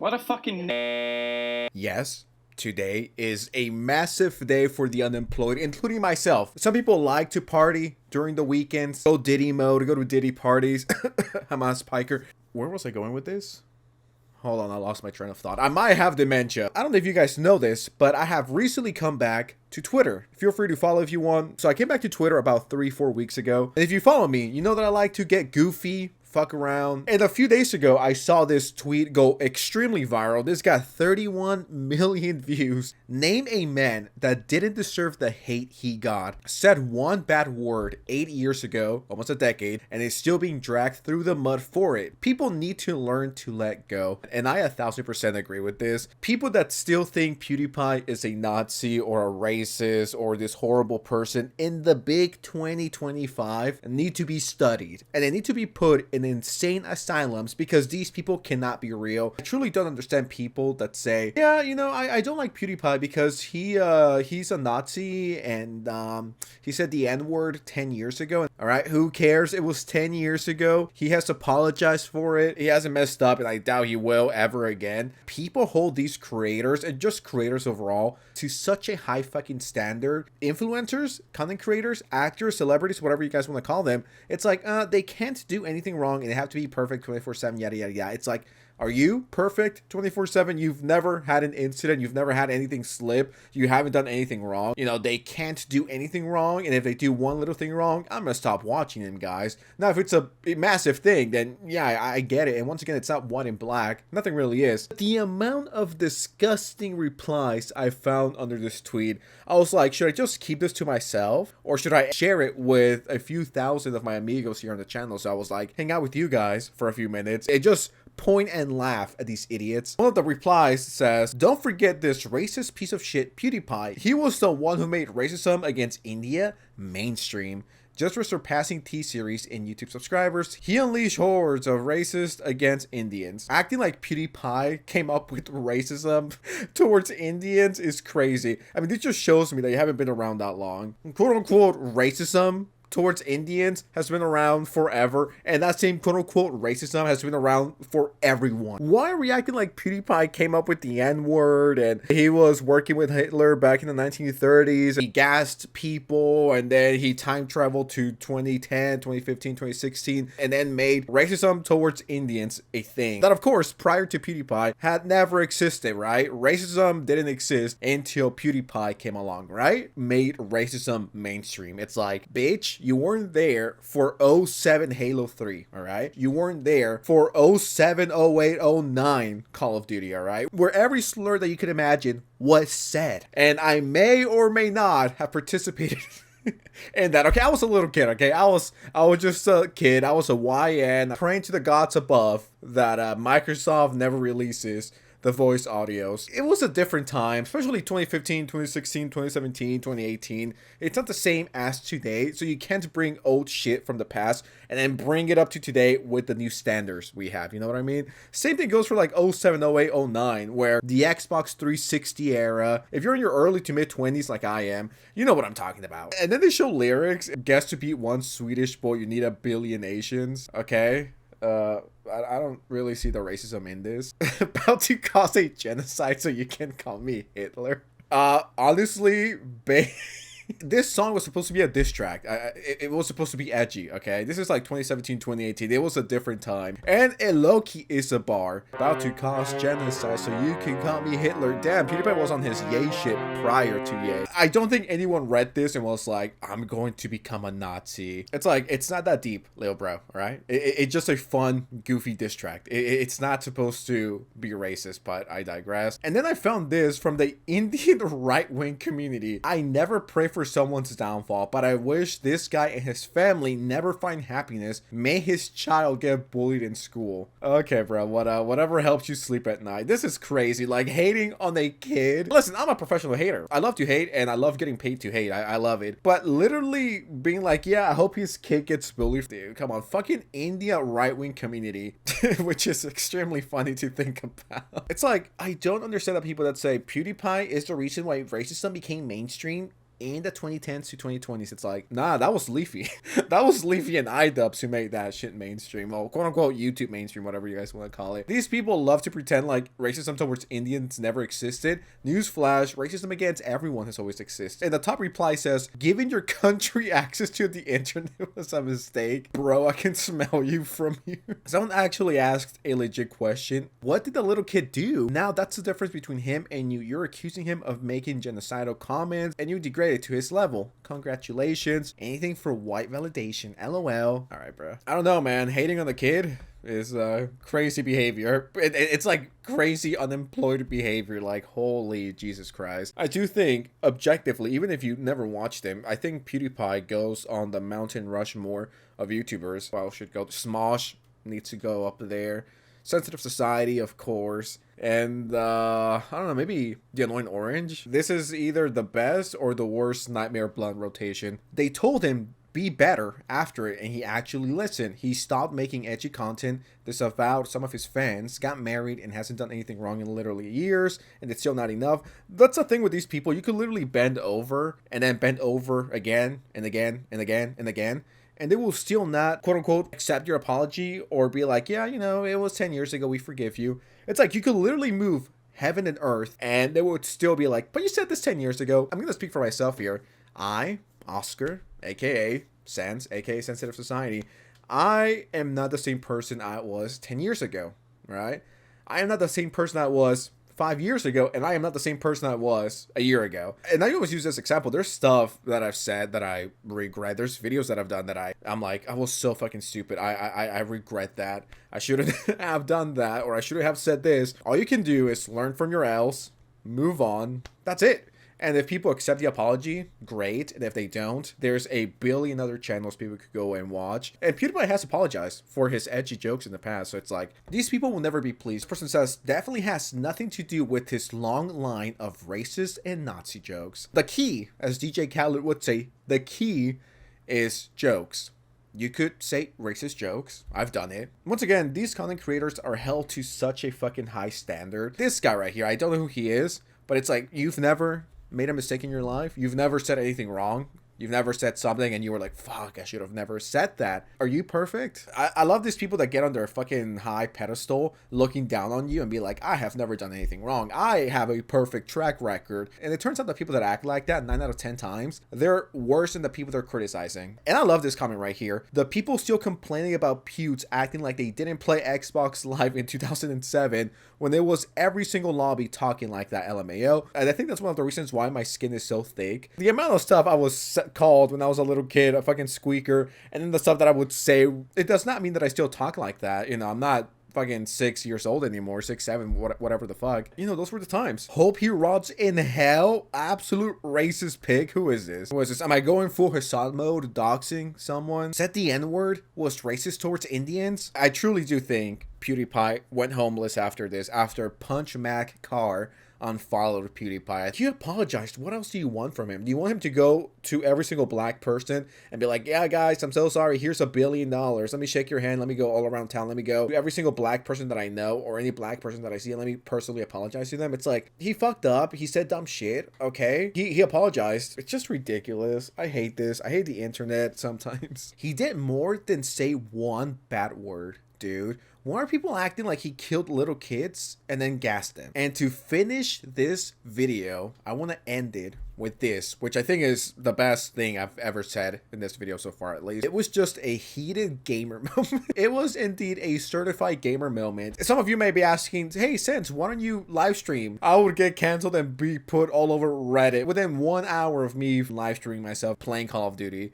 What a fucking... Yes, today is a massive day for the unemployed, including myself. Some people like to party during the weekends, go Diddy mode, go to Diddy parties. Hamas Piker. Where was I going with this? Hold on, I lost my train of thought. I might have dementia. I don't know if you guys know this, but I have recently come back to Twitter. Feel free to follow if you want. So I came back to Twitter about 3-4 weeks ago. And if you follow me, you know that I like to get goofy, fuck around. And a few days ago, I saw this tweet go extremely viral. This got 31 million views. Name a man that didn't deserve the hate he got, said one bad word 8 years ago, almost a decade, and is still being dragged through the mud for it. People need to learn to let go. And I 1000% agree with this. People that still think PewDiePie is a Nazi or a racist or this horrible person in the big 2025 need to be studied. And they need to be put in insane asylums because these people cannot be real. I truly don't understand people that say, yeah, you know, I don't like PewDiePie because he's a Nazi and he said the N-word 10 years ago. All right, who cares? It was 10 years ago. He has apologized for it. He hasn't messed up, and I doubt he will ever again. People hold these creators and just creators overall to such a high fucking standard. Influencers, content creators, actors, celebrities, whatever you guys want to call them. It's like they can't do anything wrong and they have to be perfect 24/7, yada yada yada. It's like, are you perfect 24/7? You've never had an incident. You've never had anything slip. You haven't done anything wrong. You know, they can't do anything wrong. And if they do one little thing wrong, I'm going to stop watching them, guys. Now, if it's a massive thing, then yeah, I get it. And once again, it's not one in black. Nothing really is. The amount of disgusting replies I found under this tweet, I was like, should I just keep this to myself? Or should I share it with a few thousand of my amigos here on the channel? So I was like, hang out with you guys for a few minutes. It just point and laugh at these idiots. One of the replies says, don't forget this racist piece of shit PewDiePie. He was the one who made racism against India mainstream. Just for surpassing T-Series in YouTube subscribers, he unleashed hordes of racists against Indians. Acting like PewDiePie came up with racism towards Indians is crazy. I mean, this just shows me that you haven't been around that long. Quote-unquote racism towards Indians has been around forever, and that same quote-unquote racism has been around for everyone. Why are we acting like PewDiePie came up with the N-word and he was working with Hitler back in the 1930s? He gassed people and then he time traveled to 2010, 2015, 2016 and then made racism towards Indians a thing that, of course, prior to PewDiePie had never existed, right? Racism didn't exist until PewDiePie came along, right? Made racism mainstream. It's like, bitch, you weren't there for 07 Halo 3, all right? You weren't there for 07, 08, 09 Call of Duty, all right? Where every slur that you could imagine was said. And I may or may not have participated in that. Okay, I was a little kid, okay? I was just a kid. I was a YN praying to the gods above that Microsoft never releases the voice audios. It was a different time, especially 2015, 2016, 2017, 2018. It's not the same as today, so you can't bring old shit from the past and then bring it up to today with the new standards we have, you know what I mean? Same thing goes for like 07, 08, 09, where the Xbox 360 era, if you're in your early to mid 20s like I am, you know what I'm talking about. And then they show lyrics, guess to beat one Swedish boy, you need a billion Asians, okay? I don't really see the racism in this. About to cause a genocide so you can call me Hitler. Honestly, this song was supposed to be a diss track. It was supposed to be edgy, okay? This is like 2017, 2018. It was a different time. And it low-key is a bar. About to cause genocide so you can call me Hitler. Damn, PewDiePie was on his yay shit prior to yay. I don't think anyone read this and was like, I'm going to become a Nazi. It's like, it's not that deep, little bro, right? It's just a fun, goofy diss track. It's not supposed to be racist, but I digress. And then I found this from the Indian right-wing community. I never pray for someone's downfall, but I wish this guy and his family never find happiness. May his child get bullied in school. Okay, bro, whatever helps you sleep at night. This is crazy, like hating on a kid. Listen, I'm a professional hater. I love to hate and I love getting paid to hate. I love it. But literally being like, yeah, I hope his kid gets bullied. Dude, come on, fucking India right-wing community, which is extremely funny to think about. It's like, I don't understand the people that say PewDiePie is the reason why racism became mainstream in the 2010s to 2020s, it's like, nah, that was Leafy. That was Leafy and iDubbbz who made that shit mainstream. Well, quote unquote YouTube mainstream, whatever you guys want to call it. These people love to pretend like racism towards Indians never existed. Newsflash, racism against everyone has always existed. And the top reply says, giving your country access to the internet was a mistake. Bro, I can smell you from here. Someone actually asked a legit question. What did the little kid do? Now that's the difference between him and you. You're accusing him of making genocidal comments and you degraded to his level. Congratulations. Anything for white validation. LOL. Alright, bro. I don't know, man. Hating on the kid is crazy behavior. It's like crazy unemployed behavior. Like, holy Jesus Christ. I do think, objectively, even if you never watched him, I think PewDiePie goes on the Mountain Rushmore of YouTubers. Well, should go. Smosh needs to go up there. Sensitive Society, of course. And, I don't know, maybe The Annoying Orange. This is either the best or the worst Nightmare Blunt rotation. They told him, be better after it, and he actually listened. He stopped making edgy content, disavowed some of his fans, got married, and hasn't done anything wrong in literally years, and it's still not enough. That's the thing with these people. You could literally bend over, and then bend over again, and again, and again, and again, and they will still not, quote unquote, accept your apology or be like, yeah, you know, it was 10 years ago, we forgive you. It's like you could literally move heaven and earth and they would still be like, but you said this 10 years ago. I'm going to speak for myself here. I, Oscar, aka Sans, aka Sensitive Society, I am not the same person I was 10 years ago, right? I am not the same person I was 5 years ago, and I am not the same person I was a year ago. And I always use this example. There's stuff that I've said that I regret. There's videos that I've done that I'm like, I was so fucking stupid. I regret that. I shouldn't have done that, or I shouldn't have said this. All you can do is learn from your L's, move on. That's it. And if people accept the apology, great. And if they don't, there's a billion other channels people could go and watch. And PewDiePie has apologized for his edgy jokes in the past. So it's like, these people will never be pleased. This person says, definitely has nothing to do with his long line of racist and Nazi jokes. The key, as DJ Khaled would say, the key is jokes. You could say racist jokes. I've done it. Once again, these content creators are held to such a fucking high standard. This guy right here, I don't know who he is, but it's like, you've never made a mistake in your life. You've never said anything wrong. You've never said something and you were like, fuck, I should have never said that. Are you perfect? I love these people that get on their fucking high pedestal looking down on you and be like, I have never done anything wrong. I have a perfect track record. And it turns out the people that act like that 9 out of 10 times, they're worse than the people they're criticizing. And I love this comment right here. The people still complaining about Pewds acting like they didn't play Xbox Live in 2007 when there was every single lobby talking like that, LMAO. And I think that's one of the reasons why my skin is so thick. The amount of stuff I was called when I was a little kid, a fucking squeaker, and then the stuff that I would say, it does not mean that I still talk like that. You know, I'm not fucking 6 years old anymore, 6, 7, whatever the fuck. You know, those were the times. Hope he rots in hell. Absolute racist pig. Who is this? Who is this? Am I going full Hassad mode, doxing someone? Said the N-word, was racist towards Indians? I truly do think PewDiePie went homeless after this, after Punch Mac Car unfollowed PewDiePie. He apologized. What else do you want from him? Do you want him to go to every single black person and be like, yeah, guys, I'm so sorry. Here's $1 billion. Let me shake your hand. Let me go all around town. Let me go to every single black person that I know or any black person that I see and let me personally apologize to them. It's like, he fucked up. He said dumb shit. Okay. He apologized. It's just ridiculous. I hate this. I hate the internet sometimes. He did more than say one bad word, dude. Why are people acting like he killed little kids and then gassed them? And to finish this video, I want to end it with this, which I think is the best thing I've ever said in this video so far, at least. It was just a heated gamer moment. It was indeed a certified gamer moment. Some of you may be asking, hey, Sense, why don't you live stream? I would get canceled and be put all over Reddit within 1 hour of me live streaming myself playing Call of Duty.